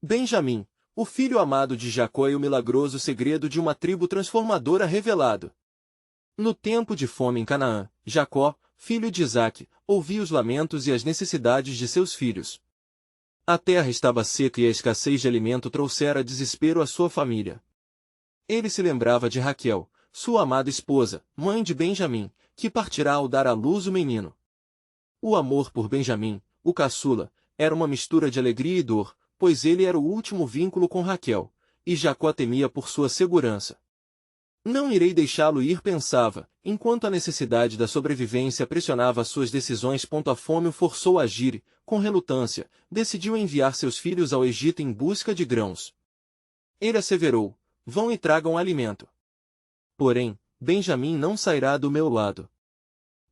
Benjamim, o filho amado de Jacó e o milagroso segredo de uma tribo transformadora revelado. No tempo de fome em Canaã, Jacó, filho de Isaque, ouvia os lamentos e as necessidades de seus filhos. A terra estava seca e a escassez de alimento trouxera desespero à sua família. Ele se lembrava de Raquel, sua amada esposa, mãe de Benjamim, que partirá ao dar à luz o menino. O amor por Benjamim, o caçula, era uma mistura de alegria e dor, pois ele era o último vínculo com Raquel, e Jacó temia por sua segurança. Não irei deixá-lo ir, pensava, enquanto a necessidade da sobrevivência pressionava suas decisões. A fome o forçou a agir e, com relutância, decidiu enviar seus filhos ao Egito em busca de grãos. Ele asseverou: vão e tragam alimento. Porém, Benjamim não sairá do meu lado.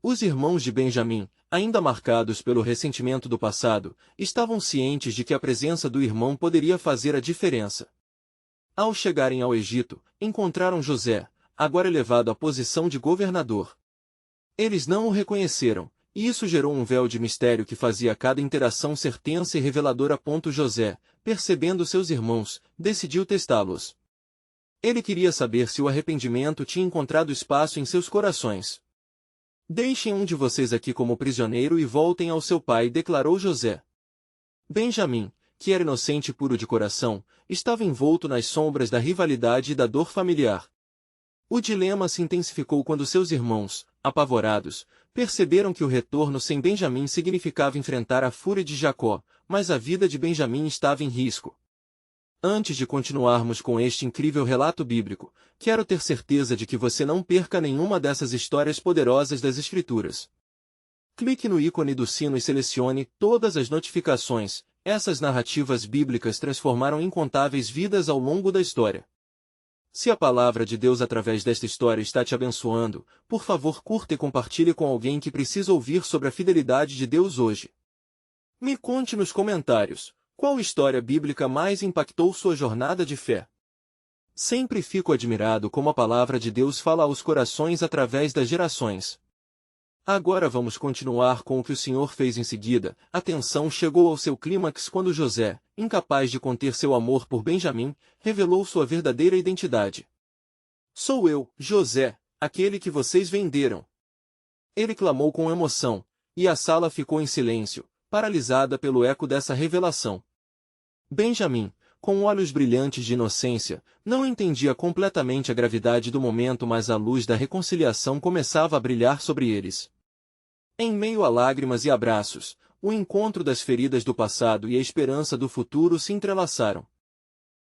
Os irmãos de Benjamim, ainda marcados pelo ressentimento do passado, estavam cientes de que a presença do irmão poderia fazer a diferença. Ao chegarem ao Egito, encontraram José, agora elevado à posição de governador. Eles não o reconheceram, e isso gerou um véu de mistério que fazia cada interação ser tensa e reveladora. José, percebendo seus irmãos, decidiu testá-los. Ele queria saber se o arrependimento tinha encontrado espaço em seus corações. Deixem um de vocês aqui como prisioneiro e voltem ao seu pai, declarou José. Benjamim, que era inocente e puro de coração, estava envolto nas sombras da rivalidade e da dor familiar. O dilema se intensificou quando seus irmãos, apavorados, perceberam que o retorno sem Benjamim significava enfrentar a fúria de Jacó, mas a vida de Benjamim estava em risco. Antes de continuarmos com este incrível relato bíblico, quero ter certeza de que você não perca nenhuma dessas histórias poderosas das Escrituras. Clique no ícone do sino e selecione todas as notificações. Essas narrativas bíblicas transformaram incontáveis vidas ao longo da história. Se a palavra de Deus através desta história está te abençoando, por favor curta e compartilhe com alguém que precisa ouvir sobre a fidelidade de Deus hoje. Me conte nos comentários, qual história bíblica mais impactou sua jornada de fé? Sempre fico admirado como a palavra de Deus fala aos corações através das gerações. Agora vamos continuar com o que o Senhor fez em seguida. A tensão chegou ao seu clímax quando José, incapaz de conter seu amor por Benjamim, revelou sua verdadeira identidade. Sou eu, José, aquele que vocês venderam. Ele clamou com emoção, e a sala ficou em silêncio, paralisada pelo eco dessa revelação. Benjamim, com olhos brilhantes de inocência, não entendia completamente a gravidade do momento, mas a luz da reconciliação começava a brilhar sobre eles. Em meio a lágrimas e abraços, o encontro das feridas do passado e a esperança do futuro se entrelaçaram.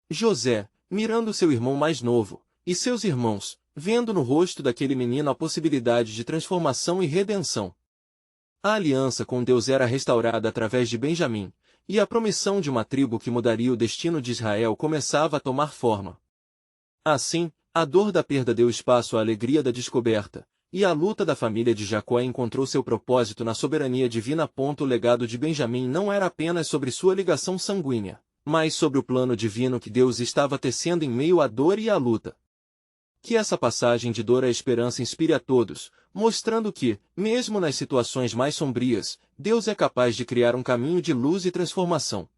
José, mirando seu irmão mais novo, e seus irmãos, vendo no rosto daquele menino a possibilidade de transformação e redenção. A aliança com Deus era restaurada através de Benjamim, e a promissão de uma tribo que mudaria o destino de Israel começava a tomar forma. Assim, a dor da perda deu espaço à alegria da descoberta, e a luta da família de Jacó encontrou seu propósito na soberania divina. O legado de Benjamim não era apenas sobre sua ligação sanguínea, mas sobre o plano divino que Deus estava tecendo em meio à dor e à luta. Que essa passagem de dor à esperança inspire a todos, mostrando que, mesmo nas situações mais sombrias, Deus é capaz de criar um caminho de luz e transformação.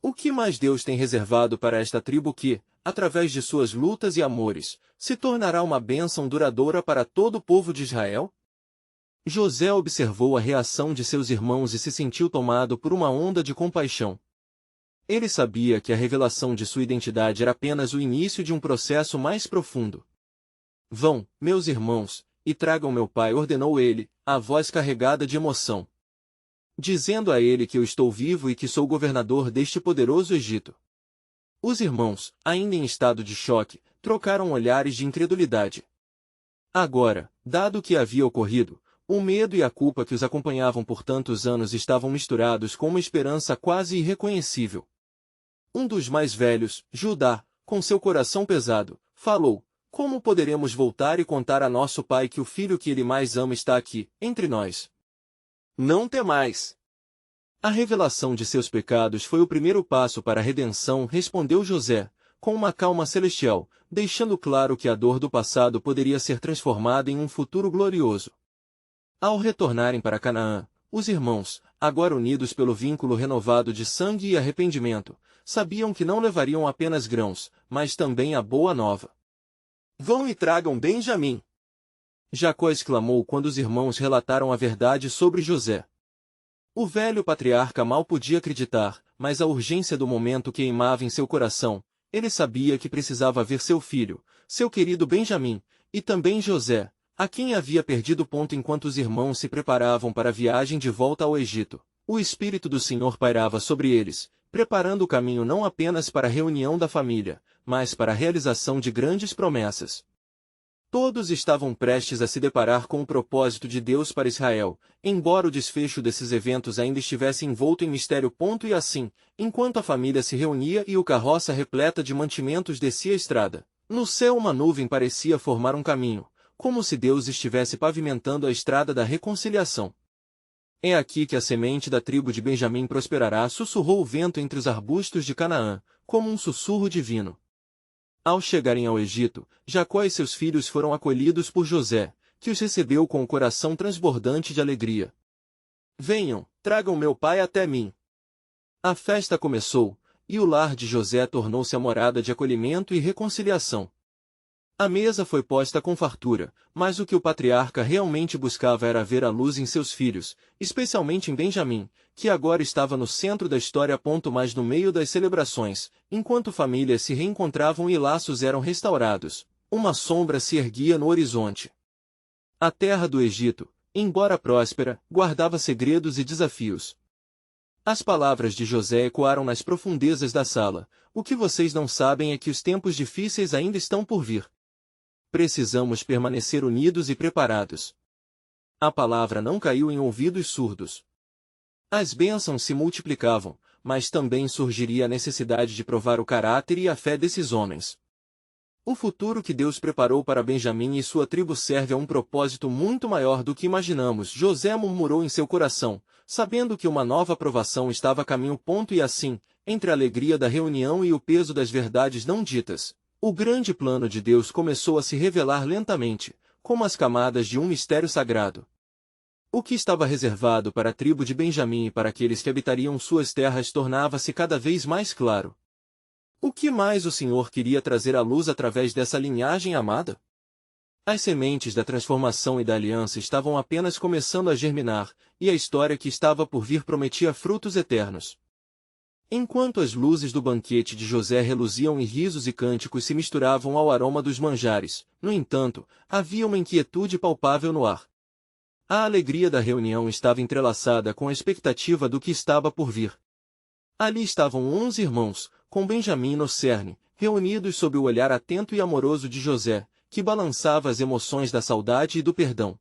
O que mais Deus tem reservado para esta tribo que, através de suas lutas e amores, se tornará uma bênção duradoura para todo o povo de Israel? José observou a reação de seus irmãos e se sentiu tomado por uma onda de compaixão. Ele sabia que a revelação de sua identidade era apenas o início de um processo mais profundo. Vão, meus irmãos, e tragam meu pai, ordenou ele, a voz carregada de emoção. Dizendo a ele que eu estou vivo e que sou governador deste poderoso Egito. Os irmãos, ainda em estado de choque, trocaram olhares de incredulidade. Agora, dado o que havia ocorrido, o medo e a culpa que os acompanhavam por tantos anos estavam misturados com uma esperança quase irreconhecível. Um dos mais velhos, Judá, com seu coração pesado, falou: como poderemos voltar e contar a nosso pai que o filho que ele mais ama está aqui, entre nós? Não temais. A revelação de seus pecados foi o primeiro passo para a redenção, respondeu José, com uma calma celestial, deixando claro que a dor do passado poderia ser transformada em um futuro glorioso. Ao retornarem para Canaã, os irmãos, agora unidos pelo vínculo renovado de sangue e arrependimento, sabiam que não levariam apenas grãos, mas também a boa nova. Vão e tragam Benjamim! Jacó exclamou quando os irmãos relataram a verdade sobre José. O velho patriarca mal podia acreditar, mas a urgência do momento queimava em seu coração. Ele sabia que precisava ver seu filho, seu querido Benjamim, e também José, a quem havia perdido ponto enquanto os irmãos se preparavam para a viagem de volta ao Egito. O Espírito do Senhor pairava sobre eles, preparando o caminho não apenas para a reunião da família, mas para a realização de grandes promessas. Todos estavam prestes a se deparar com o propósito de Deus para Israel, embora o desfecho desses eventos ainda estivesse envolto em mistério. E assim, enquanto a família se reunia e o carroça repleta de mantimentos descia a estrada, no céu uma nuvem parecia formar um caminho, como se Deus estivesse pavimentando a estrada da reconciliação. É aqui que a semente da tribo de Benjamim prosperará, sussurrou o vento entre os arbustos de Canaã, como um sussurro divino. Ao chegarem ao Egito, Jacó e seus filhos foram acolhidos por José, que os recebeu com o coração transbordante de alegria. Venham, tragam meu pai até mim. A festa começou, e o lar de José tornou-se a morada de acolhimento e reconciliação. A mesa foi posta com fartura, mas o que o patriarca realmente buscava era ver a luz em seus filhos, especialmente em Benjamim, que agora estava no centro da história. Mas no meio das celebrações, enquanto famílias se reencontravam e laços eram restaurados, uma sombra se erguia no horizonte. A terra do Egito, embora próspera, guardava segredos e desafios. As palavras de José ecoaram nas profundezas da sala. O que vocês não sabem é que os tempos difíceis ainda estão por vir. Precisamos permanecer unidos e preparados. A palavra não caiu em ouvidos surdos. As bênçãos se multiplicavam, mas também surgiria a necessidade de provar o caráter e a fé desses homens. O futuro que Deus preparou para Benjamim e sua tribo serve a um propósito muito maior do que imaginamos. José murmurou em seu coração, sabendo que uma nova provação estava a caminho. E assim, entre a alegria da reunião e o peso das verdades não ditas, o grande plano de Deus começou a se revelar lentamente, como as camadas de um mistério sagrado. O que estava reservado para a tribo de Benjamim e para aqueles que habitariam suas terras tornava-se cada vez mais claro. O que mais o Senhor queria trazer à luz através dessa linhagem amada? As sementes da transformação e da aliança estavam apenas começando a germinar, e a história que estava por vir prometia frutos eternos. Enquanto as luzes do banquete de José reluziam e risos e cânticos se misturavam ao aroma dos manjares, no entanto, havia uma inquietude palpável no ar. A alegria da reunião estava entrelaçada com a expectativa do que estava por vir. Ali estavam 11 irmãos, com Benjamim no cerne, reunidos sob o olhar atento e amoroso de José, que balançava as emoções da saudade e do perdão.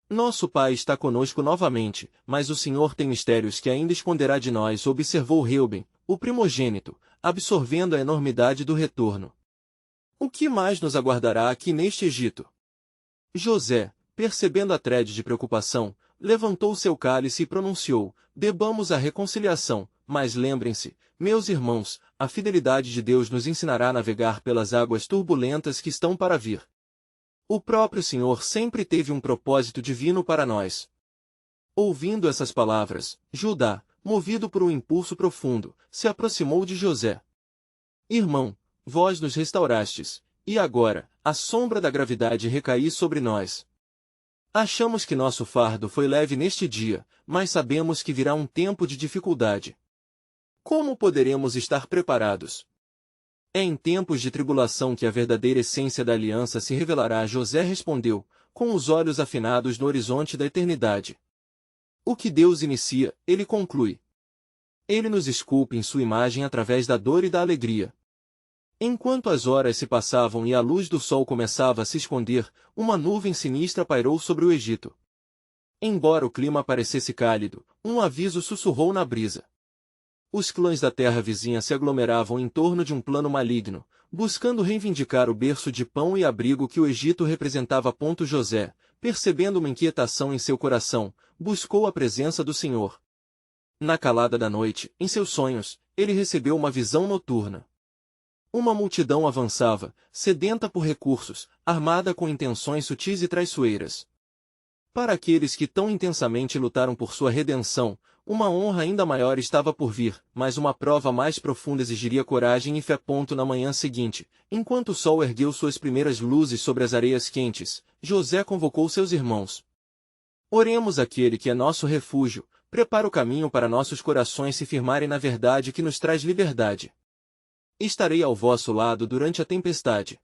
Nosso pai está conosco novamente, mas o Senhor tem mistérios que ainda esconderá de nós, observou Reuben, o primogênito, absorvendo a enormidade do retorno. O que mais nos aguardará aqui neste Egito? José, percebendo a trede de preocupação, levantou seu cálice e pronunciou: bebamos a reconciliação, mas lembrem-se, meus irmãos, a fidelidade de Deus nos ensinará a navegar pelas águas turbulentas que estão para vir. O próprio Senhor sempre teve um propósito divino para nós. Ouvindo essas palavras, Judá, movido por um impulso profundo, se aproximou de José. Irmão, vós nos restaurastes, e agora, a sombra da gravidade recai sobre nós. Achamos que nosso fardo foi leve neste dia, mas sabemos que virá um tempo de dificuldade. Como poderemos estar preparados? É em tempos de tribulação que a verdadeira essência da aliança se revelará. José respondeu, com os olhos afinados no horizonte da eternidade. O que Deus inicia, Ele conclui. Ele nos esculpe em sua imagem através da dor e da alegria. Enquanto as horas se passavam e a luz do sol começava a se esconder, uma nuvem sinistra pairou sobre o Egito. Embora o clima parecesse cálido, um aviso sussurrou na brisa. Os clãs da terra vizinha se aglomeravam em torno de um plano maligno, buscando reivindicar o berço de pão e abrigo que o Egito representava. José, percebendo uma inquietação em seu coração, buscou a presença do Senhor. Na calada da noite, em seus sonhos, ele recebeu uma visão noturna. Uma multidão avançava, sedenta por recursos, armada com intenções sutis e traiçoeiras. Para aqueles que tão intensamente lutaram por sua redenção, uma honra ainda maior estava por vir, mas uma prova mais profunda exigiria coragem e fé. Na manhã seguinte, enquanto o sol ergueu suas primeiras luzes sobre as areias quentes, José convocou seus irmãos. Oremos àquele que é nosso refúgio, prepara o caminho para nossos corações se firmarem na verdade que nos traz liberdade. Estarei ao vosso lado durante a tempestade.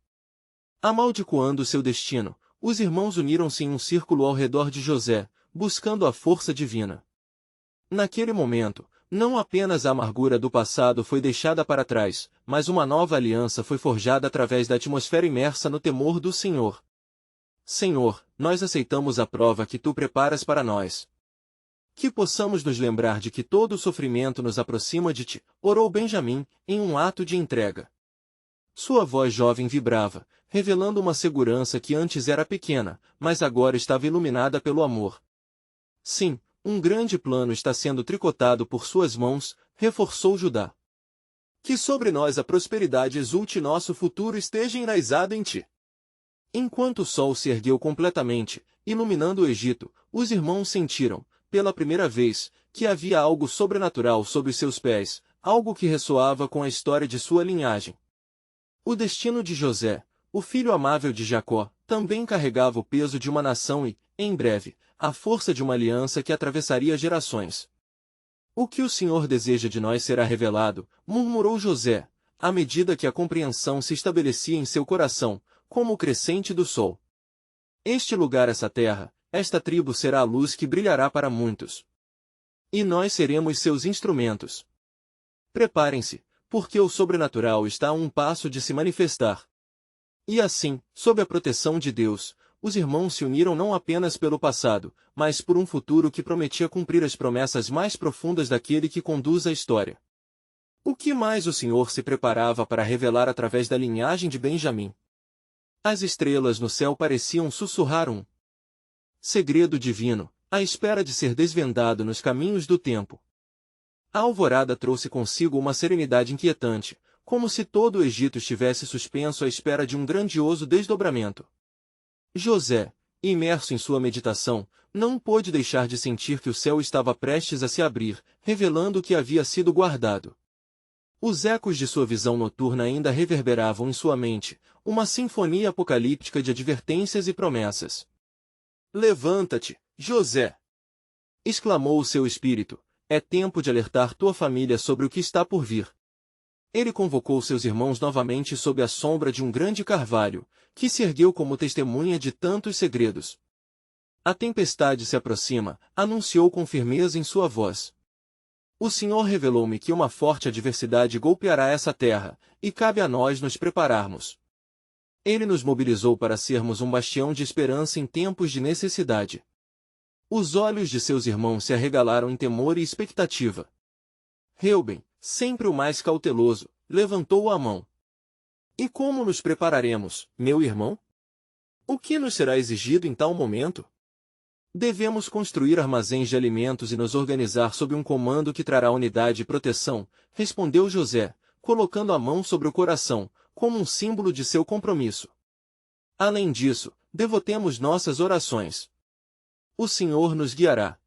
Amaldiçoando seu destino, os irmãos uniram-se em um círculo ao redor de José, buscando a força divina. Naquele momento, não apenas a amargura do passado foi deixada para trás, mas uma nova aliança foi forjada através da atmosfera imersa no temor do Senhor. Senhor, nós aceitamos a prova que tu preparas para nós. Que possamos nos lembrar de que todo o sofrimento nos aproxima de ti, orou Benjamim, em um ato de entrega. Sua voz jovem vibrava, revelando uma segurança que antes era pequena, mas agora estava iluminada pelo amor. Sim, um grande plano está sendo tricotado por suas mãos, reforçou Judá. Que sobre nós a prosperidade exulte e nosso futuro esteja enraizado em ti. Enquanto o sol se ergueu completamente, iluminando o Egito, os irmãos sentiram, pela primeira vez, que havia algo sobrenatural sob seus pés, algo que ressoava com a história de sua linhagem. O destino de José, o filho amável de Jacó, também carregava o peso de uma nação e, em breve, a força de uma aliança que atravessaria gerações. O que o Senhor deseja de nós será revelado, murmurou José, à medida que a compreensão se estabelecia em seu coração, como o crescente do sol. Este lugar, essa terra, esta tribo será a luz que brilhará para muitos. E nós seremos seus instrumentos. Preparem-se, porque o sobrenatural está a um passo de se manifestar. E assim, sob a proteção de Deus, os irmãos se uniram não apenas pelo passado, mas por um futuro que prometia cumprir as promessas mais profundas daquele que conduz a história. O que mais o Senhor se preparava para revelar através da linhagem de Benjamim? As estrelas no céu pareciam sussurrar um segredo divino, à espera de ser desvendado nos caminhos do tempo. A alvorada trouxe consigo uma serenidade inquietante, como se todo o Egito estivesse suspenso à espera de um grandioso desdobramento. José, imerso em sua meditação, não pôde deixar de sentir que o céu estava prestes a se abrir, revelando o que havia sido guardado. Os ecos de sua visão noturna ainda reverberavam em sua mente, uma sinfonia apocalíptica de advertências e promessas. Levanta-te, José! Exclamou o seu espírito, é tempo de alertar tua família sobre o que está por vir. Ele convocou seus irmãos novamente sob a sombra de um grande carvalho, que se ergueu como testemunha de tantos segredos. A tempestade se aproxima, anunciou com firmeza em sua voz. O Senhor revelou-me que uma forte adversidade golpeará essa terra, e cabe a nós nos prepararmos. Ele nos mobilizou para sermos um bastião de esperança em tempos de necessidade. Os olhos de seus irmãos se arregalaram em temor e expectativa. Reuben, sempre o mais cauteloso, levantou a mão. E como nos prepararemos, meu irmão? O que nos será exigido em tal momento? Devemos construir armazéns de alimentos e nos organizar sob um comando que trará unidade e proteção, respondeu José, colocando a mão sobre o coração, como um símbolo de seu compromisso. Além disso, devotemos nossas orações. O Senhor nos guiará.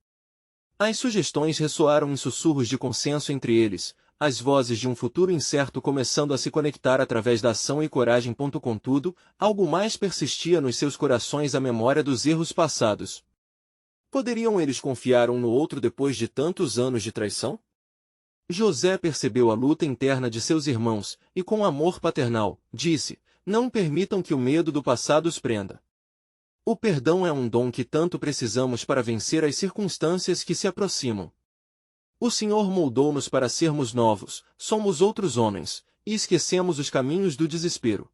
As sugestões ressoaram em sussurros de consenso entre eles, as vozes de um futuro incerto começando a se conectar através da ação e coragem. Contudo, algo mais persistia nos seus corações, a memória dos erros passados. Poderiam eles confiar um no outro depois de tantos anos de traição? José percebeu a luta interna de seus irmãos, e com amor paternal, disse, não permitam que o medo do passado os prenda. O perdão é um dom que tanto precisamos para vencer as circunstâncias que se aproximam. O Senhor moldou-nos para sermos novos, somos outros homens, e esquecemos os caminhos do desespero.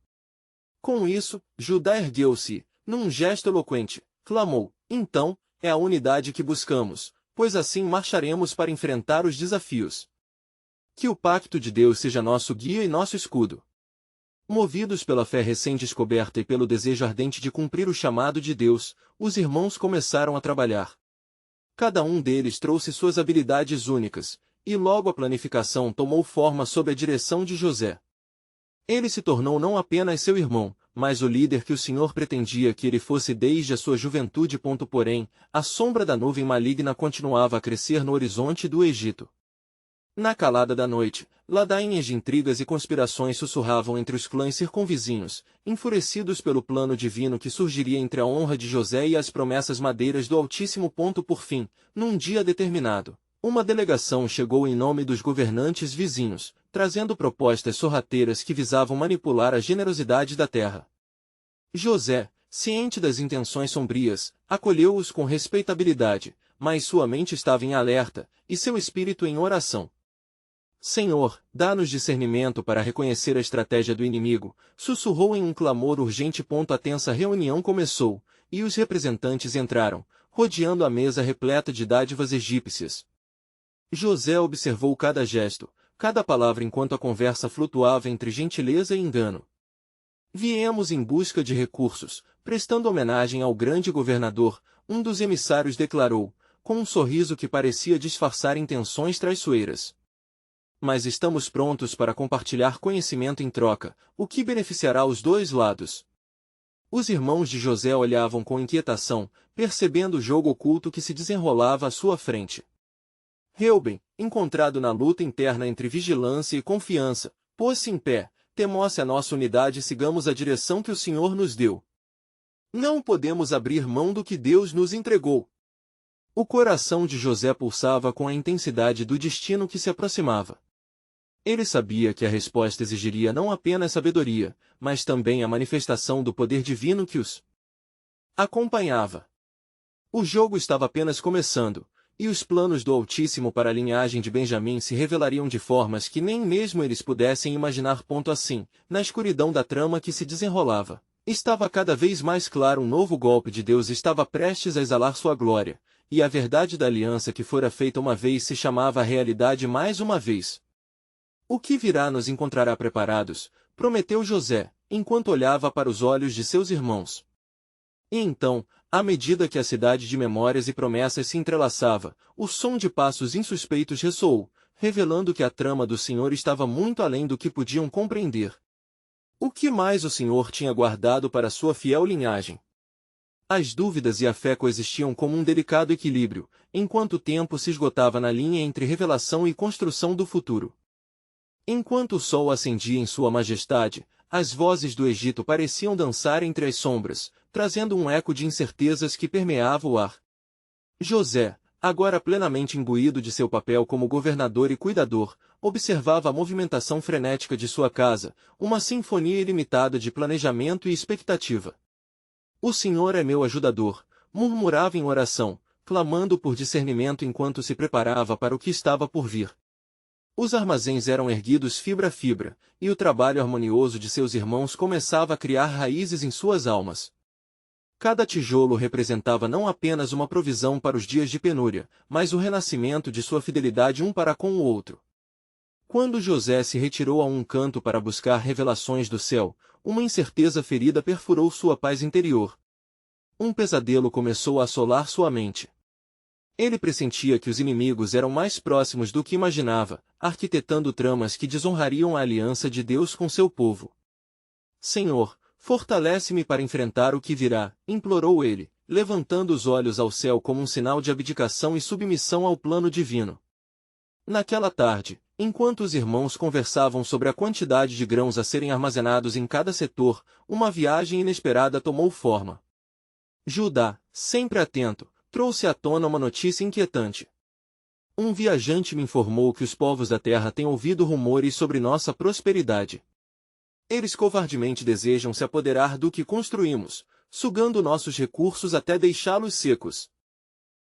Com isso, Judá ergueu-se, num gesto eloquente, clamou, então, é a unidade que buscamos, pois assim marcharemos para enfrentar os desafios. Que o pacto de Deus seja nosso guia e nosso escudo. Movidos pela fé recém-descoberta e pelo desejo ardente de cumprir o chamado de Deus, os irmãos começaram a trabalhar. Cada um deles trouxe suas habilidades únicas, e logo a planificação tomou forma sob a direção de José. Ele se tornou não apenas seu irmão, mas o líder que o Senhor pretendia que ele fosse desde a sua juventude. Porém, a sombra da nuvem maligna continuava a crescer no horizonte do Egito. Na calada da noite, ladainhas de intrigas e conspirações sussurravam entre os clãs circunvizinhos, enfurecidos pelo plano divino que surgiria entre a honra de José e as promessas madeiras do Altíssimo. Por fim, num dia determinado, uma delegação chegou em nome dos governantes vizinhos, trazendo propostas sorrateiras que visavam manipular a generosidade da terra. José, ciente das intenções sombrias, acolheu-os com respeitabilidade, mas sua mente estava em alerta, e seu espírito em oração. Senhor, dá-nos discernimento para reconhecer a estratégia do inimigo, sussurrou em um clamor urgente. A tensa reunião começou, e os representantes entraram, rodeando a mesa repleta de dádivas egípcias. José observou cada gesto, cada palavra enquanto a conversa flutuava entre gentileza e engano. Viemos em busca de recursos, prestando homenagem ao grande governador, um dos emissários declarou, com um sorriso que parecia disfarçar intenções traiçoeiras. Mas estamos prontos para compartilhar conhecimento em troca, o que beneficiará os dois lados. Os irmãos de José olhavam com inquietação, percebendo o jogo oculto que se desenrolava à sua frente. Reuben, encontrado na luta interna entre vigilância e confiança, pôs-se em pé, temou-se a nossa unidade e sigamos a direção que o Senhor nos deu. Não podemos abrir mão do que Deus nos entregou. O coração de José pulsava com a intensidade do destino que se aproximava. Ele sabia que a resposta exigiria não apenas sabedoria, mas também a manifestação do poder divino que os acompanhava. O jogo estava apenas começando, e os planos do Altíssimo para a linhagem de Benjamim se revelariam de formas que nem mesmo eles pudessem imaginar. Assim, na escuridão da trama que se desenrolava, estava cada vez mais claro: um novo golpe de Deus estava prestes a exalar sua glória, e a verdade da aliança que fora feita uma vez se chamava a realidade mais uma vez. O que virá nos encontrará preparados, prometeu José, enquanto olhava para os olhos de seus irmãos. E então, à medida que a cidade de memórias e promessas se entrelaçava, o som de passos insuspeitos ressoou, revelando que a trama do Senhor estava muito além do que podiam compreender. O que mais o Senhor tinha guardado para sua fiel linhagem? As dúvidas e a fé coexistiam como um delicado equilíbrio, enquanto o tempo se esgotava na linha entre revelação e construção do futuro. Enquanto o sol ascendia em sua majestade, as vozes do Egito pareciam dançar entre as sombras, trazendo um eco de incertezas que permeava o ar. José, agora plenamente imbuído de seu papel como governador e cuidador, observava a movimentação frenética de sua casa, uma sinfonia ilimitada de planejamento e expectativa. O Senhor é meu ajudador, murmurava em oração, clamando por discernimento enquanto se preparava para o que estava por vir. Os armazéns eram erguidos fibra a fibra, e o trabalho harmonioso de seus irmãos começava a criar raízes em suas almas. Cada tijolo representava não apenas uma provisão para os dias de penúria, mas o renascimento de sua fidelidade um para com o outro. Quando José se retirou a um canto para buscar revelações do céu, uma incerteza ferida perfurou sua paz interior. Um pesadelo começou a assolar sua mente. Ele pressentia que os inimigos eram mais próximos do que imaginava, arquitetando tramas que desonrariam a aliança de Deus com seu povo. Senhor, fortalece-me para enfrentar o que virá, implorou ele, levantando os olhos ao céu como um sinal de abdicação e submissão ao plano divino. Naquela tarde, enquanto os irmãos conversavam sobre a quantidade de grãos a serem armazenados em cada setor, uma viagem inesperada tomou forma. Judá, sempre atento, trouxe à tona uma notícia inquietante. Um viajante me informou que os povos da terra têm ouvido rumores sobre nossa prosperidade. Eles covardemente desejam se apoderar do que construímos, sugando nossos recursos até deixá-los secos.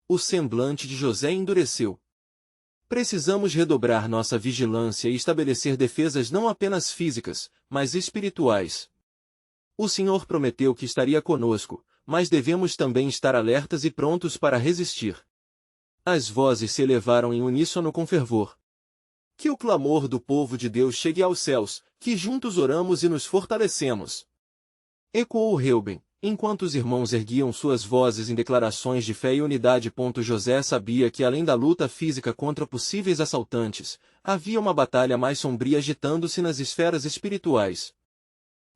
O semblante de José endureceu. Precisamos redobrar nossa vigilância e estabelecer defesas não apenas físicas, mas espirituais. O Senhor prometeu que estaria conosco, mas devemos também estar alertas e prontos para resistir. As vozes se elevaram em uníssono com fervor. Que o clamor do povo de Deus chegue aos céus, que juntos oramos e nos fortalecemos. Ecoou Reuben, enquanto os irmãos erguiam suas vozes em declarações de fé e unidade. José sabia que além da luta física contra possíveis assaltantes, havia uma batalha mais sombria agitando-se nas esferas espirituais.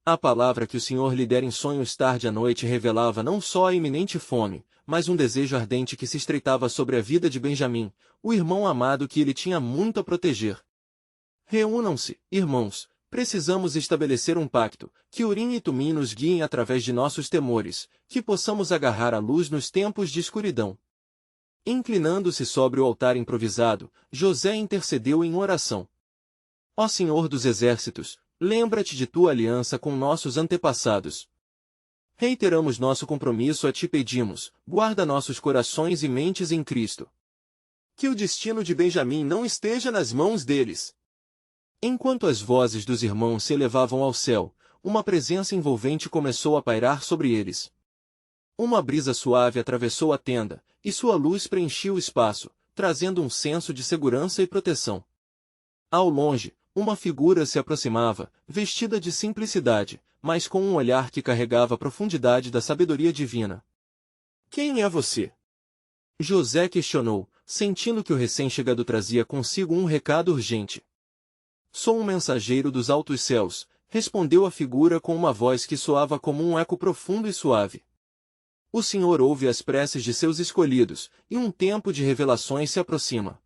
A palavra que o Senhor lhe dera em sonhos tarde à noite revelava não só a iminente fome, mas um desejo ardente que se estreitava sobre a vida de Benjamim, o irmão amado que ele tinha muito a proteger. Reúnam-se, irmãos, precisamos estabelecer um pacto, que Urim e Tumim nos guiem através de nossos temores, que possamos agarrar a luz nos tempos de escuridão. Inclinando-se sobre o altar improvisado, José intercedeu em oração. Ó Senhor dos Exércitos, lembra-te de tua aliança com nossos antepassados. Reiteramos nosso compromisso a ti pedimos, guarda nossos corações e mentes em Cristo. Que o destino de Benjamim não esteja nas mãos deles. Enquanto as vozes dos irmãos se elevavam ao céu, uma presença envolvente começou a pairar sobre eles. Uma brisa suave atravessou a tenda, e sua luz preenchia o espaço, trazendo um senso de segurança e proteção. Ao longe, uma figura se aproximava, vestida de simplicidade, mas com um olhar que carregava a profundidade da sabedoria divina. Quem é você? José questionou, sentindo que o recém-chegado trazia consigo um recado urgente. Sou um mensageiro dos altos céus, respondeu a figura com uma voz que soava como um eco profundo e suave. O Senhor ouve as preces de seus escolhidos, e um tempo de revelações se aproxima.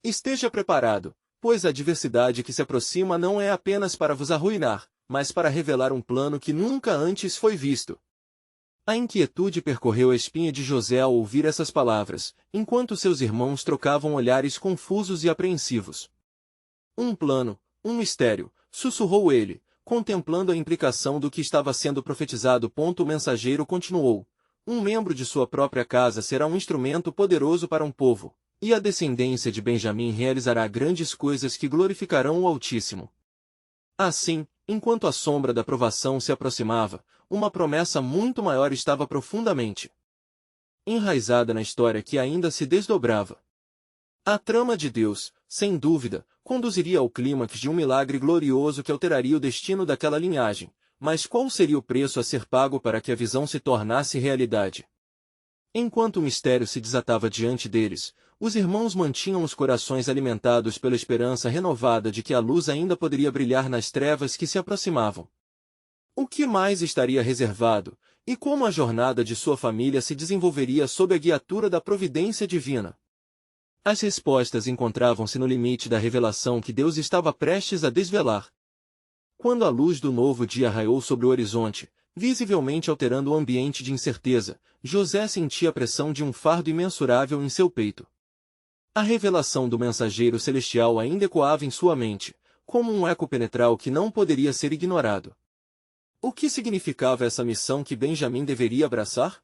Esteja preparado, pois a adversidade que se aproxima não é apenas para vos arruinar, mas para revelar um plano que nunca antes foi visto. A inquietude percorreu a espinha de José ao ouvir essas palavras, enquanto seus irmãos trocavam olhares confusos e apreensivos. Um plano, um mistério, sussurrou ele, contemplando a implicação do que estava sendo profetizado. O mensageiro continuou. Um membro de sua própria casa será um instrumento poderoso para um povo, e a descendência de Benjamim realizará grandes coisas que glorificarão o Altíssimo. Assim, enquanto a sombra da provação se aproximava, uma promessa muito maior estava profundamente enraizada na história que ainda se desdobrava. A trama de Deus, sem dúvida, conduziria ao clímax de um milagre glorioso que alteraria o destino daquela linhagem, mas qual seria o preço a ser pago para que a visão se tornasse realidade? Enquanto o mistério se desatava diante deles, os irmãos mantinham os corações alimentados pela esperança renovada de que a luz ainda poderia brilhar nas trevas que se aproximavam. O que mais estaria reservado, e como a jornada de sua família se desenvolveria sob a guiatura da providência divina? As respostas encontravam-se no limite da revelação que Deus estava prestes a desvelar. Quando a luz do novo dia raiou sobre o horizonte, visivelmente alterando o ambiente de incerteza, José sentia a pressão de um fardo imensurável em seu peito. A revelação do mensageiro celestial ainda ecoava em sua mente, como um eco penetral que não poderia ser ignorado. O que significava essa missão que Benjamim deveria abraçar?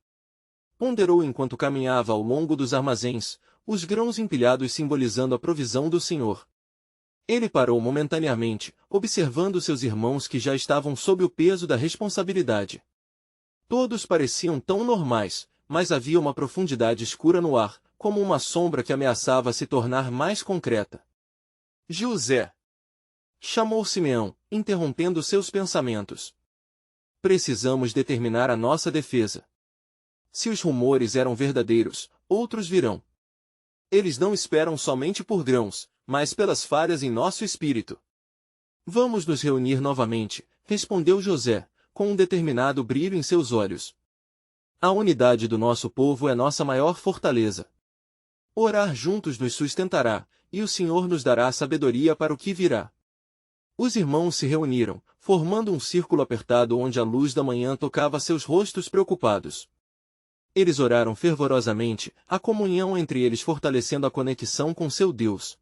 Ponderou enquanto caminhava ao longo dos armazéns, os grãos empilhados simbolizando a provisão do Senhor. Ele parou momentaneamente, observando seus irmãos que já estavam sob o peso da responsabilidade. Todos pareciam tão normais, mas havia uma profundidade escura no ar, como uma sombra que ameaçava se tornar mais concreta. José! Chamou Simeão, interrompendo seus pensamentos. Precisamos determinar a nossa defesa. Se os rumores eram verdadeiros, outros virão. Eles não esperam somente por grãos, mas pelas falhas em nosso espírito. Vamos nos reunir novamente, respondeu José, com um determinado brilho em seus olhos. A unidade do nosso povo é nossa maior fortaleza. Orar juntos nos sustentará, e o Senhor nos dará sabedoria para o que virá. Os irmãos se reuniram, formando um círculo apertado onde a luz da manhã tocava seus rostos preocupados. Eles oraram fervorosamente, a comunhão entre eles fortalecendo a conexão com seu Deus.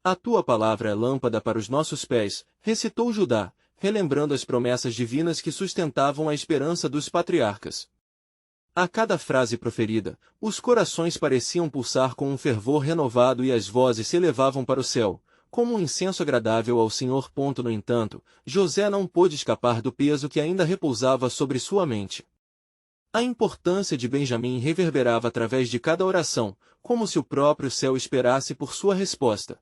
A tua palavra é lâmpada para os nossos pés, recitou Judá, relembrando as promessas divinas que sustentavam a esperança dos patriarcas. A cada frase proferida, os corações pareciam pulsar com um fervor renovado e as vozes se elevavam para o céu, como um incenso agradável ao Senhor. No entanto, José não pôde escapar do peso que ainda repousava sobre sua mente. A importância de Benjamim reverberava através de cada oração, como se o próprio céu esperasse por sua resposta.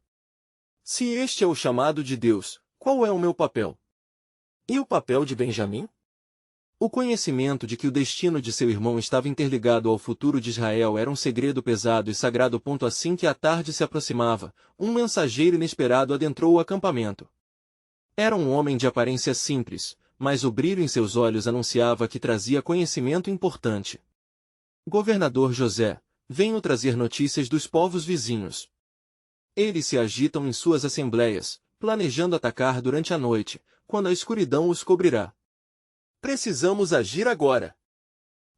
Se este é o chamado de Deus, qual é o meu papel? E o papel de Benjamim? O conhecimento de que o destino de seu irmão estava interligado ao futuro de Israel era um segredo pesado e sagrado. Assim que a tarde se aproximava, um mensageiro inesperado adentrou o acampamento. Era um homem de aparência simples, mas o brilho em seus olhos anunciava que trazia conhecimento importante. Governador José, venho trazer notícias dos povos vizinhos. Eles se agitam em suas assembleias, planejando atacar durante a noite, quando a escuridão os cobrirá. Precisamos agir agora.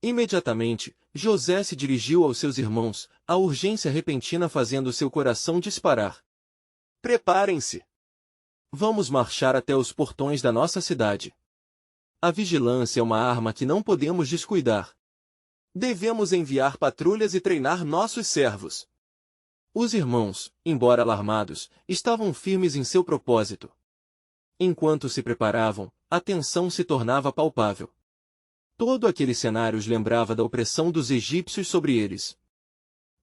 Imediatamente, José se dirigiu aos seus irmãos, a urgência repentina fazendo seu coração disparar. Preparem-se! Vamos marchar até os portões da nossa cidade. A vigilância é uma arma que não podemos descuidar. Devemos enviar patrulhas e treinar nossos servos. Os irmãos, embora alarmados, estavam firmes em seu propósito. Enquanto se preparavam, a tensão se tornava palpável. Todo aquele cenário os lembrava da opressão dos egípcios sobre eles.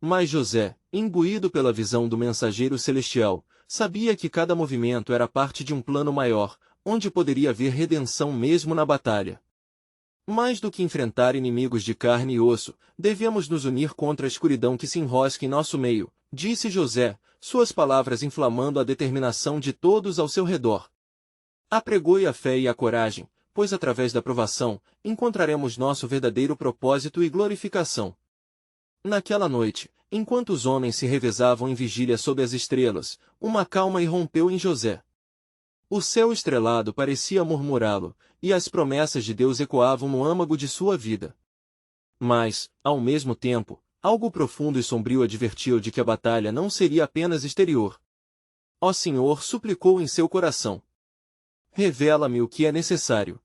Mas José, imbuído pela visão do mensageiro celestial, sabia que cada movimento era parte de um plano maior, onde poderia haver redenção mesmo na batalha. Mais do que enfrentar inimigos de carne e osso, devemos nos unir contra a escuridão que se enrosca em nosso meio, disse José, suas palavras inflamando a determinação de todos ao seu redor. Apregoe a fé e a coragem, pois através da provação, encontraremos nosso verdadeiro propósito e glorificação. Naquela noite, enquanto os homens se revezavam em vigília sob as estrelas, uma calma irrompeu em José. O céu estrelado parecia murmurá-lo, e as promessas de Deus ecoavam no âmago de sua vida. Mas, ao mesmo tempo, algo profundo e sombrio advertiu de que a batalha não seria apenas exterior. Ó Senhor, suplicou em seu coração. Revela-me o que é necessário.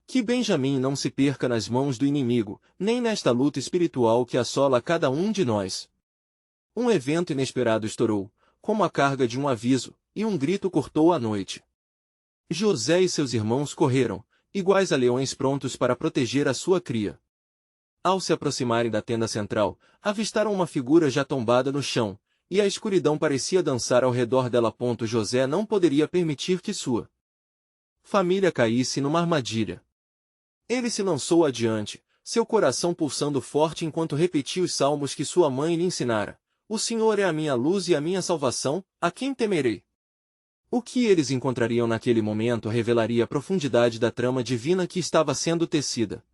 Que Benjamim não se perca nas mãos do inimigo, nem nesta luta espiritual que assola cada um de nós. Um evento inesperado estourou, como a carga de um aviso, e um grito cortou a noite. José e seus irmãos correram, iguais a leões prontos para proteger a sua cria. Ao se aproximarem da tenda central, avistaram uma figura já tombada no chão, e a escuridão parecia dançar ao redor dela. José não poderia permitir que sua família caísse numa armadilha. Ele se lançou adiante, seu coração pulsando forte enquanto repetia os salmos que sua mãe lhe ensinara. O Senhor é a minha luz e a minha salvação, a quem temerei? O que eles encontrariam naquele momento revelaria a profundidade da trama divina que estava sendo tecida.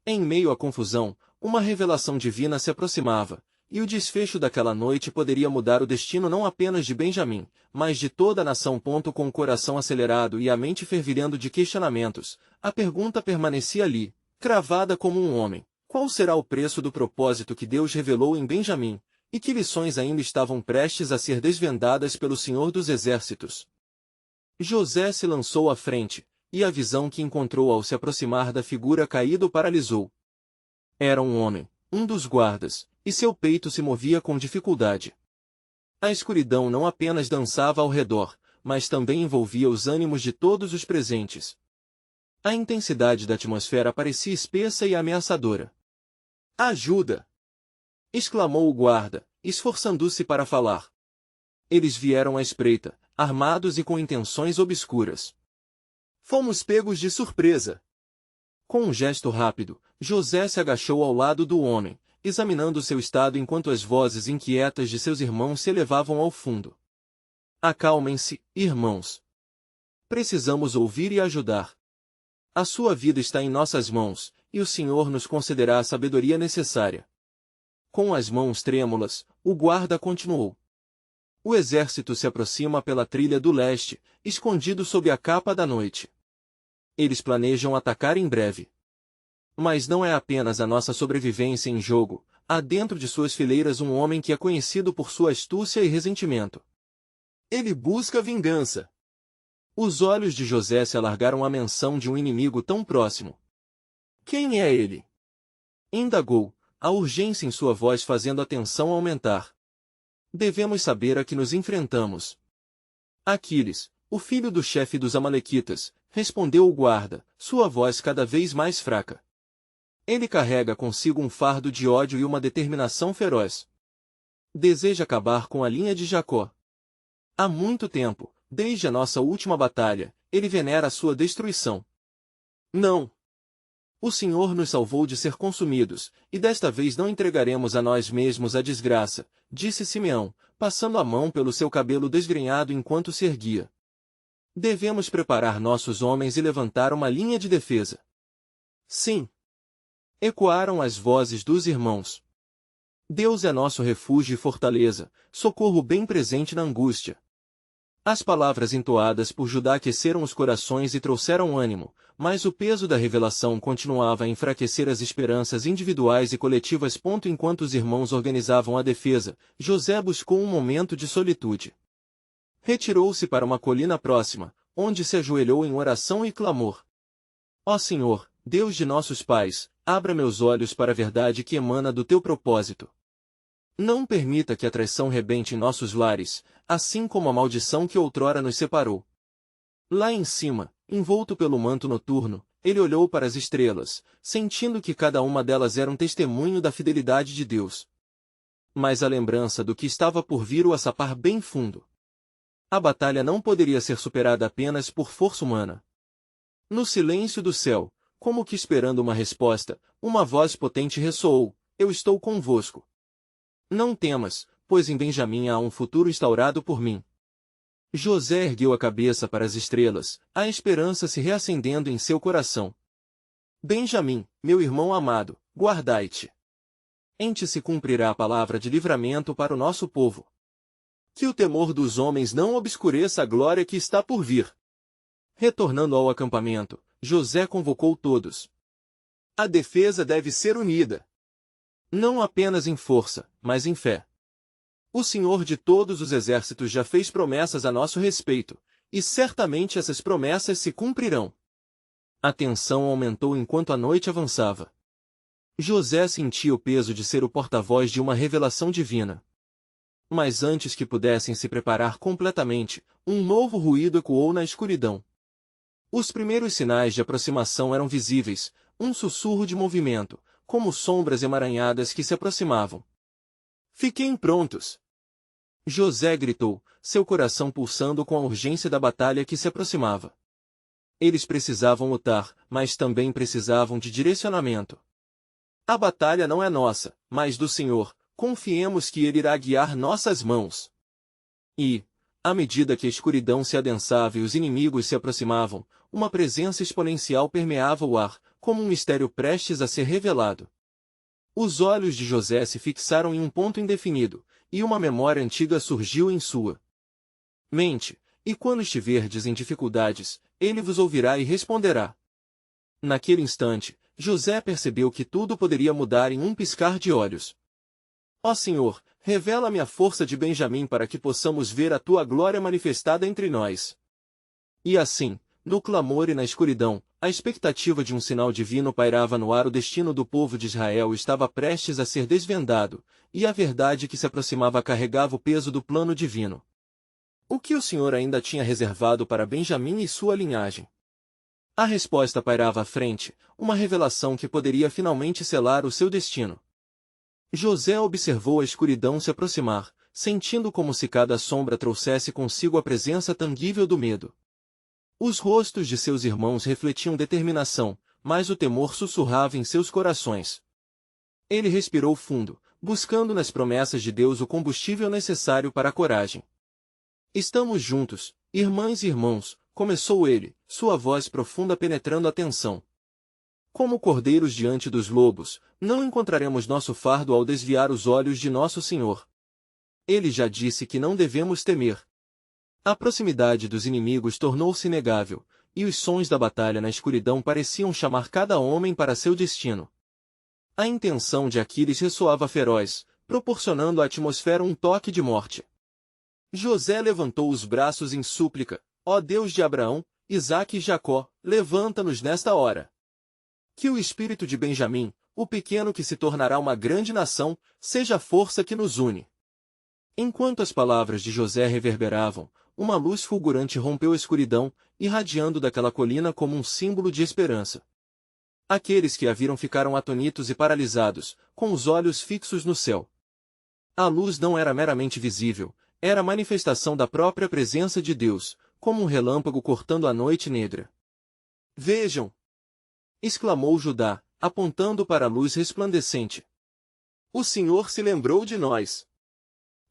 Em meio à confusão, uma revelação divina se aproximava, e o desfecho daquela noite poderia mudar o destino não apenas de Benjamim, mas de toda a nação. Com o coração acelerado e a mente fervilhando de questionamentos, a pergunta permanecia ali, cravada como um homem: qual será o preço do propósito que Deus revelou em Benjamim, e que lições ainda estavam prestes a ser desvendadas pelo Senhor dos Exércitos? José se lançou à frente, e a visão que encontrou ao se aproximar da figura caída o paralisou. Era um homem, um dos guardas, e seu peito se movia com dificuldade. A escuridão não apenas dançava ao redor, mas também envolvia os ânimos de todos os presentes. A intensidade da atmosfera parecia espessa e ameaçadora. Ajuda! Exclamou o guarda, esforçando-se para falar. Eles vieram à espreita, armados e com intenções obscuras. Fomos pegos de surpresa. Com um gesto rápido, José se agachou ao lado do homem, examinando seu estado enquanto as vozes inquietas de seus irmãos se elevavam ao fundo. Acalmem-se, irmãos. Precisamos ouvir e ajudar. A sua vida está em nossas mãos, e o Senhor nos concederá a sabedoria necessária. Com as mãos trêmulas, o guarda continuou. O exército se aproxima pela trilha do leste, escondido sob a capa da noite. Eles planejam atacar em breve. Mas não é apenas a nossa sobrevivência em jogo, há dentro de suas fileiras um homem que é conhecido por sua astúcia e ressentimento. Ele busca vingança. Os olhos de José se alargaram à menção de um inimigo tão próximo. Quem é ele? Indagou, a urgência em sua voz fazendo a tensão aumentar. Devemos saber a que nos enfrentamos. Aquiles, o filho do chefe dos amalequitas, respondeu o guarda, sua voz cada vez mais fraca. Ele carrega consigo um fardo de ódio e uma determinação feroz. Deseja acabar com a linha de Jacó. Há muito tempo, desde a nossa última batalha, ele venera a sua destruição. Não! O Senhor nos salvou de ser consumidos, e desta vez não entregaremos a nós mesmos a desgraça, disse Simeão, passando a mão pelo seu cabelo desgrenhado enquanto se erguia. Devemos preparar nossos homens e levantar uma linha de defesa. Sim. Ecoaram as vozes dos irmãos. Deus é nosso refúgio e fortaleza, socorro bem presente na angústia. As palavras entoadas por Judá aqueceram os corações e trouxeram ânimo, mas o peso da revelação continuava a enfraquecer as esperanças individuais e coletivas. Enquanto os irmãos organizavam a defesa, José buscou um momento de solitude. Retirou-se para uma colina próxima, onde se ajoelhou em oração e clamor. Ó Senhor, Deus de nossos pais, abra meus olhos para a verdade que emana do teu propósito. Não permita que a traição rebente em nossos lares, assim como a maldição que outrora nos separou. Lá em cima, envolto pelo manto noturno, ele olhou para as estrelas, sentindo que cada uma delas era um testemunho da fidelidade de Deus. Mas a lembrança do que estava por vir o assapar bem fundo. A batalha não poderia ser superada apenas por força humana. No silêncio do céu, como que esperando uma resposta, uma voz potente ressoou: Eu estou convosco. Não temas, pois em Benjamim há um futuro instaurado por mim. José ergueu a cabeça para as estrelas, a esperança se reacendendo em seu coração. Benjamim, meu irmão amado, guardai-te. Em ti se cumprirá a palavra de livramento para o nosso povo. Que o temor dos homens não obscureça a glória que está por vir. Retornando ao acampamento, José convocou todos. A defesa deve ser unida. Não apenas em força, mas em fé. O Senhor de todos os exércitos já fez promessas a nosso respeito, e certamente essas promessas se cumprirão. A tensão aumentou enquanto a noite avançava. José sentia o peso de ser o porta-voz de uma revelação divina. Mas antes que pudessem se preparar completamente, um novo ruído ecoou na escuridão. Os primeiros sinais de aproximação eram visíveis, um sussurro de movimento, como sombras emaranhadas que se aproximavam. Fiquem prontos! José gritou, seu coração pulsando com a urgência da batalha que se aproximava. Eles precisavam lutar, mas também precisavam de direcionamento. A batalha não é nossa, mas do Senhor, confiemos que Ele irá guiar nossas mãos. E, à medida que a escuridão se adensava e os inimigos se aproximavam, uma presença exponencial permeava o ar, como um mistério prestes a ser revelado. Os olhos de José se fixaram em um ponto indefinido, e uma memória antiga surgiu em sua mente, e quando estiverdes em dificuldades, ele vos ouvirá e responderá. Naquele instante, José percebeu que tudo poderia mudar em um piscar de olhos. Ó Senhor, revela-me a força de Benjamim para que possamos ver a tua glória manifestada entre nós. E assim, no clamor e na escuridão, a expectativa de um sinal divino pairava no ar. O destino do povo de Israel estava prestes a ser desvendado, e a verdade que se aproximava carregava o peso do plano divino. O que o Senhor ainda tinha reservado para Benjamim e sua linhagem? A resposta pairava à frente, uma revelação que poderia finalmente selar o seu destino. José observou a escuridão se aproximar, sentindo como se cada sombra trouxesse consigo a presença tangível do medo. Os rostos de seus irmãos refletiam determinação, mas o temor sussurrava em seus corações. Ele respirou fundo, buscando nas promessas de Deus o combustível necessário para a coragem. Estamos juntos, irmãs e irmãos, começou ele, sua voz profunda penetrando a tensão. Como cordeiros diante dos lobos, não encontraremos nosso fardo ao desviar os olhos de nosso Senhor. Ele já disse que não devemos temer. A proximidade dos inimigos tornou-se inegável, e os sons da batalha na escuridão pareciam chamar cada homem para seu destino. A intenção de Aquiles ressoava feroz, proporcionando à atmosfera um toque de morte. José levantou os braços em súplica: ó Deus de Abraão, Isaque e Jacó, levanta-nos nesta hora. Que o espírito de Benjamim, o pequeno que se tornará uma grande nação, seja a força que nos une. Enquanto as palavras de José reverberavam, uma luz fulgurante rompeu a escuridão, irradiando daquela colina como um símbolo de esperança. Aqueles que a viram ficaram atônitos e paralisados, com os olhos fixos no céu. A luz não era meramente visível, era a manifestação da própria presença de Deus, como um relâmpago cortando a noite negra. Vejam! Exclamou Judá, apontando para a luz resplandecente. O Senhor se lembrou de nós.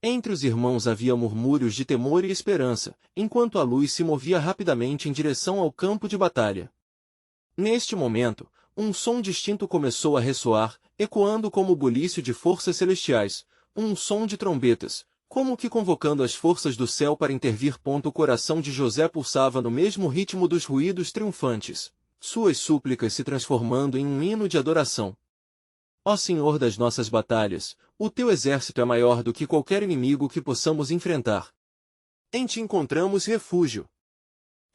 Entre os irmãos havia murmúrios de temor e esperança, enquanto a luz se movia rapidamente em direção ao campo de batalha. Neste momento, um som distinto começou a ressoar, ecoando como o bulício de forças celestiais, um som de trombetas, como que convocando as forças do céu para intervir. O coração de José pulsava no mesmo ritmo dos ruídos triunfantes, suas súplicas se transformando em um hino de adoração. Ó Senhor das nossas batalhas, o teu exército é maior do que qualquer inimigo que possamos enfrentar. Em ti encontramos refúgio.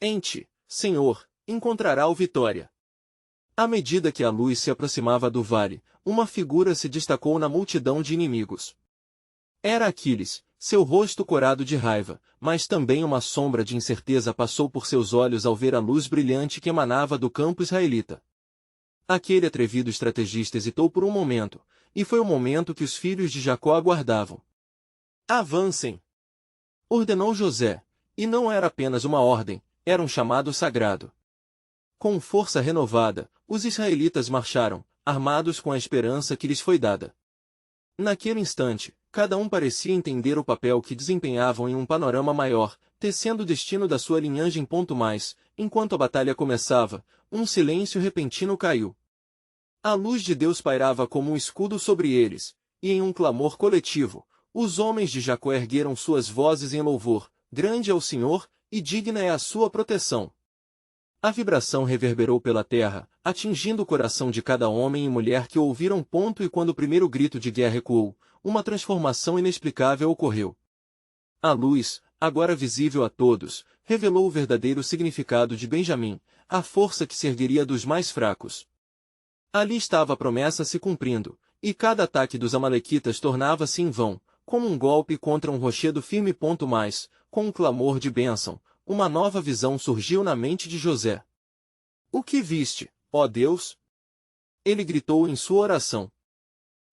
Em ti, Senhor, encontrará o vitória. À medida que a luz se aproximava do vale, uma figura se destacou na multidão de inimigos. Era Aquiles, seu rosto corado de raiva, mas também uma sombra de incerteza passou por seus olhos ao ver a luz brilhante que emanava do campo israelita. Aquele atrevido estrategista hesitou por um momento, e foi o momento que os filhos de Jacó aguardavam. Avancem! Ordenou José, e não era apenas uma ordem, era um chamado sagrado. Com força renovada, os israelitas marcharam, armados com a esperança que lhes foi dada. Naquele instante, cada um parecia entender o papel que desempenhavam em um panorama maior, tecendo o destino da sua linhagem. Enquanto a batalha começava, um silêncio repentino caiu. A luz de Deus pairava como um escudo sobre eles, e em um clamor coletivo, os homens de Jacó ergueram suas vozes em louvor: grande é o Senhor, e digna é a sua proteção. A vibração reverberou pela terra, atingindo o coração de cada homem e mulher que o ouviram. E quando o primeiro grito de guerra ecoou, uma transformação inexplicável ocorreu. A luz, agora visível a todos, revelou o verdadeiro significado de Benjamim, a força que se ergueria dos mais fracos. Ali estava a promessa se cumprindo, e cada ataque dos amalequitas tornava-se em vão, como um golpe contra um rochedo firme. Com um clamor de bênção, uma nova visão surgiu na mente de José. O que viste, ó Deus? Ele gritou em sua oração.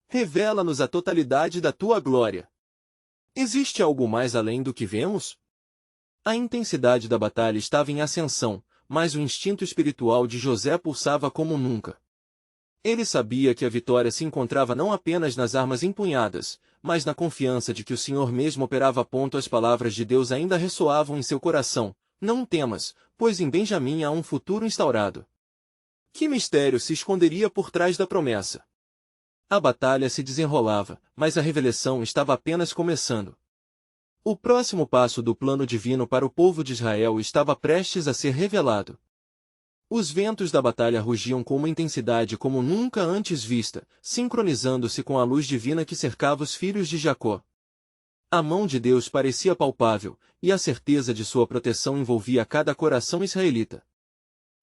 Revela-nos a totalidade da tua glória. Existe algo mais além do que vemos? A intensidade da batalha estava em ascensão, mas o instinto espiritual de José pulsava como nunca. Ele sabia que a vitória se encontrava não apenas nas armas empunhadas, mas na confiança de que o Senhor mesmo operava. As palavras de Deus ainda ressoavam em seu coração: não temas, pois em Benjamim há um futuro instaurado. Que mistério se esconderia por trás da promessa? A batalha se desenrolava, mas a revelação estava apenas começando. O próximo passo do plano divino para o povo de Israel estava prestes a ser revelado. Os ventos da batalha rugiam com uma intensidade como nunca antes vista, sincronizando-se com a luz divina que cercava os filhos de Jacó. A mão de Deus parecia palpável, e a certeza de sua proteção envolvia cada coração israelita.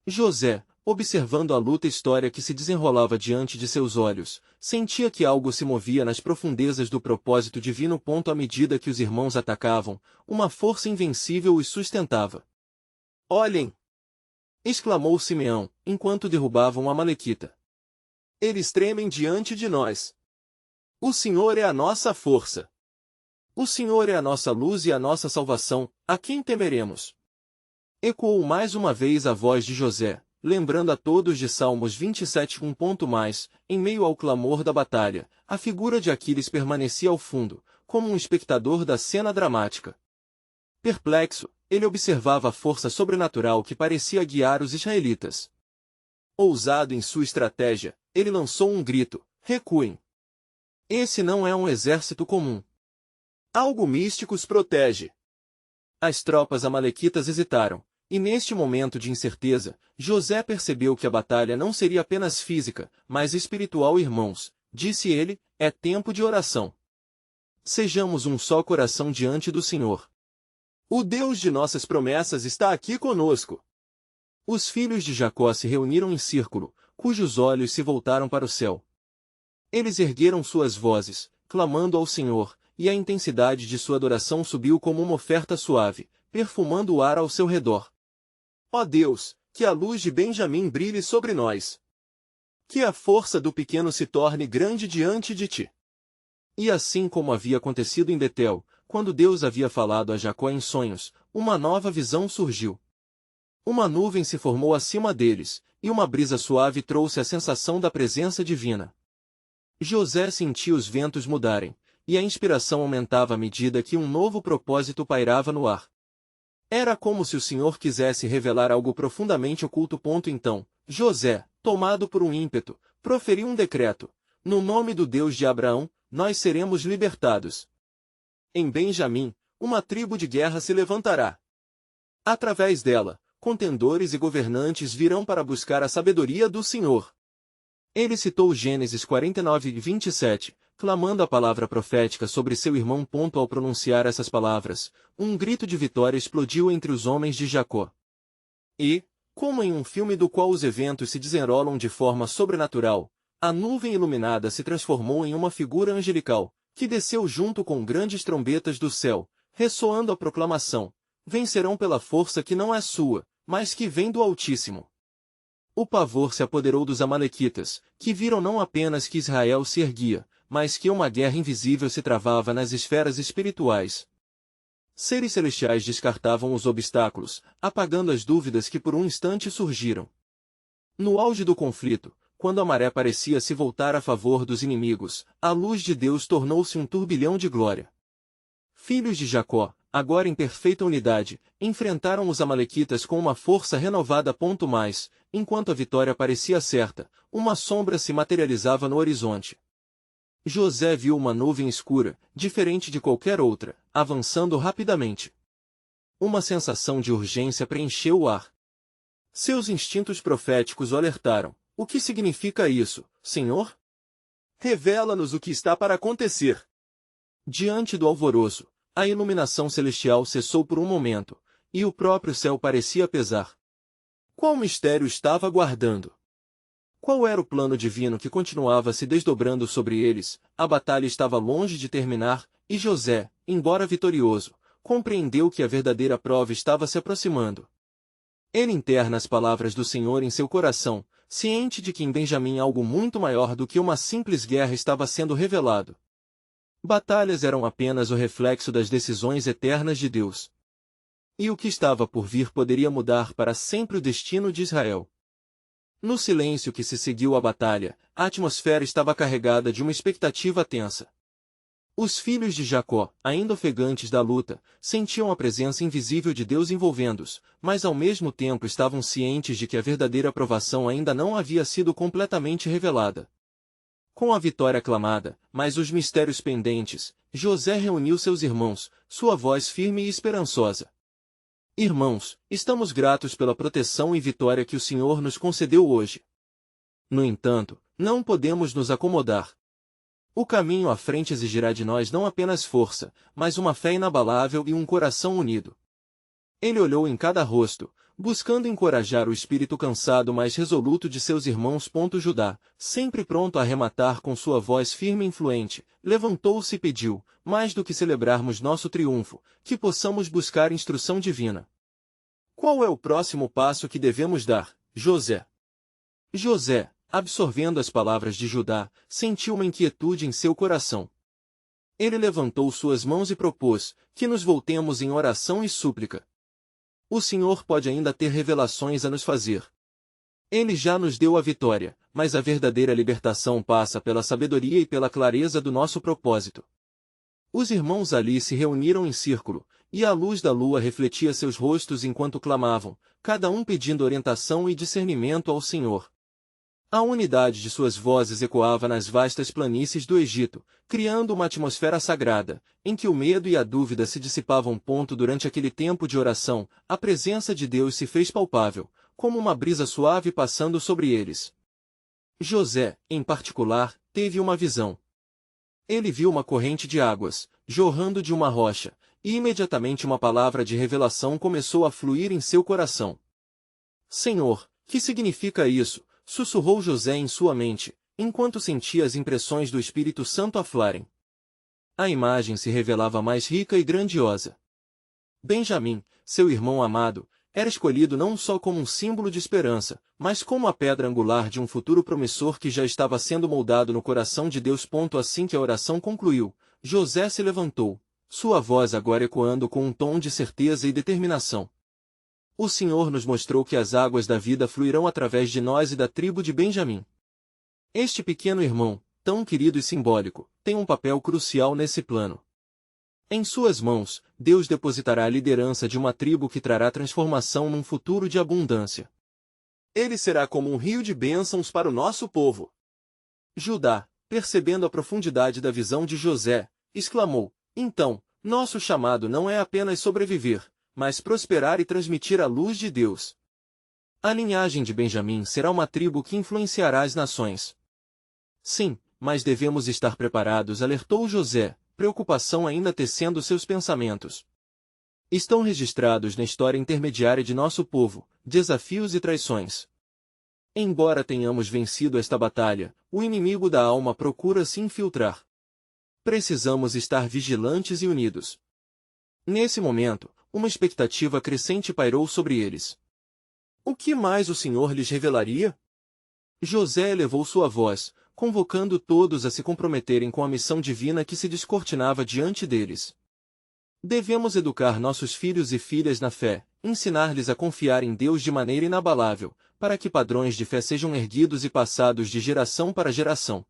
José, observando a luta história que se desenrolava diante de seus olhos, sentia que algo se movia nas profundezas do propósito divino. À medida que os irmãos atacavam, uma força invencível os sustentava. Olhem! Exclamou Simeão, enquanto derrubavam a Amalequita. Eles tremem diante de nós. O Senhor é a nossa força. O Senhor é a nossa luz e a nossa salvação, a quem temeremos? Ecoou mais uma vez a voz de José, lembrando a todos de Salmos 27. Em meio ao clamor da batalha, a figura de Aquiles permanecia ao fundo, como um espectador da cena dramática. Perplexo, ele observava a força sobrenatural que parecia guiar os israelitas. Ousado em sua estratégia, ele lançou um grito: recuem! Esse não é um exército comum. Algo místico os protege. As tropas amalequitas hesitaram, e neste momento de incerteza, José percebeu que a batalha não seria apenas física, mas espiritual. Irmãos, disse ele, é tempo de oração. Sejamos um só coração diante do Senhor. O Deus de nossas promessas está aqui conosco. Os filhos de Jacó se reuniram em círculo, cujos olhos se voltaram para o céu. Eles ergueram suas vozes, clamando ao Senhor, e a intensidade de sua adoração subiu como uma oferta suave, perfumando o ar ao seu redor. Ó Deus, que a luz de Benjamim brilhe sobre nós. Que a força do pequeno se torne grande diante de ti. E assim como havia acontecido em Betel, quando Deus havia falado a Jacó em sonhos, uma nova visão surgiu. Uma nuvem se formou acima deles, e uma brisa suave trouxe a sensação da presença divina. José sentia os ventos mudarem, e a inspiração aumentava à medida que um novo propósito pairava no ar. Era como se o Senhor quisesse revelar algo profundamente oculto. Então, José, tomado por um ímpeto, proferiu um decreto: no nome do Deus de Abraão, nós seremos libertados. Em Benjamim, uma tribo de guerra se levantará. Através dela, contendores e governantes virão para buscar a sabedoria do Senhor. Ele citou Gênesis 49:27, clamando a palavra profética sobre seu irmão. Ao pronunciar essas palavras, um grito de vitória explodiu entre os homens de Jacó. E, como em um filme do qual os eventos se desenrolam de forma sobrenatural, a nuvem iluminada se transformou em uma figura angelical, que desceu junto com grandes trombetas do céu, ressoando a proclamação: vencerão pela força que não é sua, mas que vem do Altíssimo. O pavor se apoderou dos amalequitas, que viram não apenas que Israel se erguia, mas que uma guerra invisível se travava nas esferas espirituais. Seres celestiais descartavam os obstáculos, apagando as dúvidas que por um instante surgiram. No auge do conflito, quando a maré parecia se voltar a favor dos inimigos, a luz de Deus tornou-se um turbilhão de glória. Filhos de Jacó, agora em perfeita unidade, enfrentaram os amalequitas com uma força renovada. Mais, enquanto a vitória parecia certa, uma sombra se materializava no horizonte. José viu uma nuvem escura, diferente de qualquer outra, avançando rapidamente. Uma sensação de urgência preencheu o ar. Seus instintos proféticos o alertaram: o que significa isso, Senhor? Revela-nos o que está para acontecer. Diante do alvoroço, a iluminação celestial cessou por um momento, e o próprio céu parecia pesar. Qual mistério estava aguardando? Qual era o plano divino que continuava se desdobrando sobre eles? A batalha estava longe de terminar, e José, embora vitorioso, compreendeu que a verdadeira prova estava se aproximando. Ele interna as palavras do Senhor em seu coração, ciente de que em Benjamim algo muito maior do que uma simples guerra estava sendo revelado. Batalhas eram apenas o reflexo das decisões eternas de Deus. E o que estava por vir poderia mudar para sempre o destino de Israel. No silêncio que se seguiu à batalha, a atmosfera estava carregada de uma expectativa tensa. Os filhos de Jacó, ainda ofegantes da luta, sentiam a presença invisível de Deus envolvendo-os, mas ao mesmo tempo estavam cientes de que a verdadeira aprovação ainda não havia sido completamente revelada. Com a vitória aclamada, mas os mistérios pendentes, José reuniu seus irmãos, sua voz firme e esperançosa. Irmãos, estamos gratos pela proteção e vitória que o Senhor nos concedeu hoje. No entanto, não podemos nos acomodar. O caminho à frente exigirá de nós não apenas força, mas uma fé inabalável e um coração unido. Ele olhou em cada rosto, buscando encorajar o espírito cansado mas resoluto de seus irmãos. Judá, sempre pronto a arrematar com sua voz firme e influente, levantou-se e pediu: mais do que celebrarmos nosso triunfo, que possamos buscar instrução divina. Qual é o próximo passo que devemos dar, José? José, absorvendo as palavras de Judá, sentiu uma inquietude em seu coração. Ele levantou suas mãos e propôs: que nos voltemos em oração e súplica. O Senhor pode ainda ter revelações a nos fazer. Ele já nos deu a vitória, mas a verdadeira libertação passa pela sabedoria e pela clareza do nosso propósito. Os irmãos ali se reuniram em círculo, e a luz da lua refletia seus rostos enquanto clamavam, cada um pedindo orientação e discernimento ao Senhor. A unidade de suas vozes ecoava nas vastas planícies do Egito, criando uma atmosfera sagrada, em que o medo e a dúvida se dissipavam. Durante aquele tempo de oração, a presença de Deus se fez palpável, como uma brisa suave passando sobre eles. José, em particular, teve uma visão. Ele viu uma corrente de águas, jorrando de uma rocha, e imediatamente uma palavra de revelação começou a fluir em seu coração. Senhor, que significa isso? Sussurrou José em sua mente, enquanto sentia as impressões do Espírito Santo aflarem. A imagem se revelava mais rica e grandiosa. Benjamim, seu irmão amado, era escolhido não só como um símbolo de esperança, mas como a pedra angular de um futuro promissor que já estava sendo moldado no coração de Deus. Assim que a oração concluiu, José se levantou, sua voz agora ecoando com um tom de certeza e determinação. O Senhor nos mostrou que as águas da vida fluirão através de nós e da tribo de Benjamim. Este pequeno irmão, tão querido e simbólico, tem um papel crucial nesse plano. Em suas mãos, Deus depositará a liderança de uma tribo que trará transformação num futuro de abundância. Ele será como um rio de bênçãos para o nosso povo. Judá, percebendo a profundidade da visão de José, exclamou: então, nosso chamado não é apenas sobreviver, mas prosperar e transmitir a luz de Deus. A linhagem de Benjamim será uma tribo que influenciará as nações. Sim, mas devemos estar preparados, alertou José, preocupação ainda tecendo seus pensamentos. Estão registrados na história intermediária de nosso povo, desafios e traições. Embora tenhamos vencido esta batalha, o inimigo da alma procura se infiltrar. Precisamos estar vigilantes e unidos. Nesse momento, uma expectativa crescente pairou sobre eles. O que mais o Senhor lhes revelaria? José elevou sua voz, convocando todos a se comprometerem com a missão divina que se descortinava diante deles. Devemos educar nossos filhos e filhas na fé, ensinar-lhes a confiar em Deus de maneira inabalável, para que padrões de fé sejam erguidos e passados de geração para geração.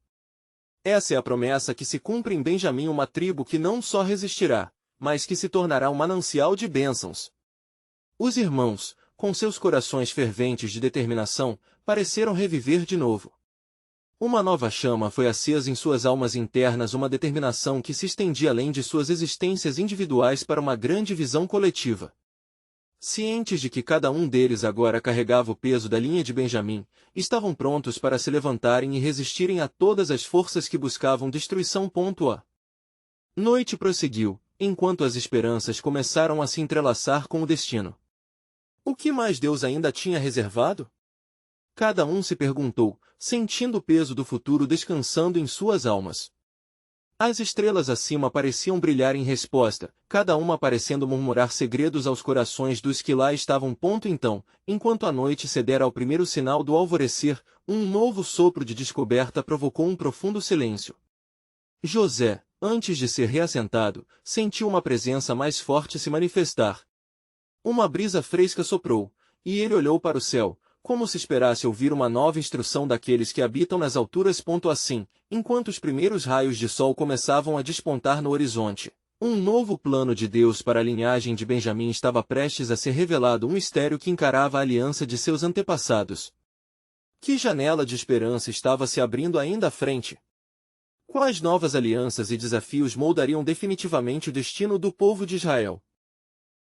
Essa é a promessa que se cumpre em Benjamim, uma tribo que não só resistirá, mas que se tornará um manancial de bênçãos. Os irmãos, com seus corações ferventes de determinação, pareceram reviver de novo. Uma nova chama foi acesa em suas almas internas, uma determinação que se estendia além de suas existências individuais para uma grande visão coletiva. Cientes de que cada um deles agora carregava o peso da linha de Benjamim, estavam prontos para se levantarem e resistirem a todas as forças que buscavam destruição. A noite prosseguiu, enquanto as esperanças começaram a se entrelaçar com o destino. O que mais Deus ainda tinha reservado? Cada um se perguntou, sentindo o peso do futuro descansando em suas almas. As estrelas acima pareciam brilhar em resposta, cada uma parecendo murmurar segredos aos corações dos que lá estavam. Então, enquanto a noite cedera ao primeiro sinal do alvorecer, um novo sopro de descoberta provocou um profundo silêncio. José, antes de ser reassentado, sentiu uma presença mais forte se manifestar. Uma brisa fresca soprou, e ele olhou para o céu, como se esperasse ouvir uma nova instrução daqueles que habitam nas alturas. Assim, enquanto os primeiros raios de sol começavam a despontar no horizonte, um novo plano de Deus para a linhagem de Benjamim estava prestes a ser revelado, um mistério que encarava a aliança de seus antepassados. Que janela de esperança estava se abrindo ainda à frente? Quais novas alianças e desafios moldariam definitivamente o destino do povo de Israel?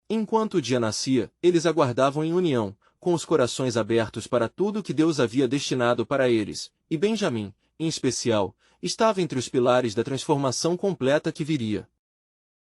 Enquanto o dia nascia, eles aguardavam em união, com os corações abertos para tudo que Deus havia destinado para eles, e Benjamim, em especial, estava entre os pilares da transformação completa que viria.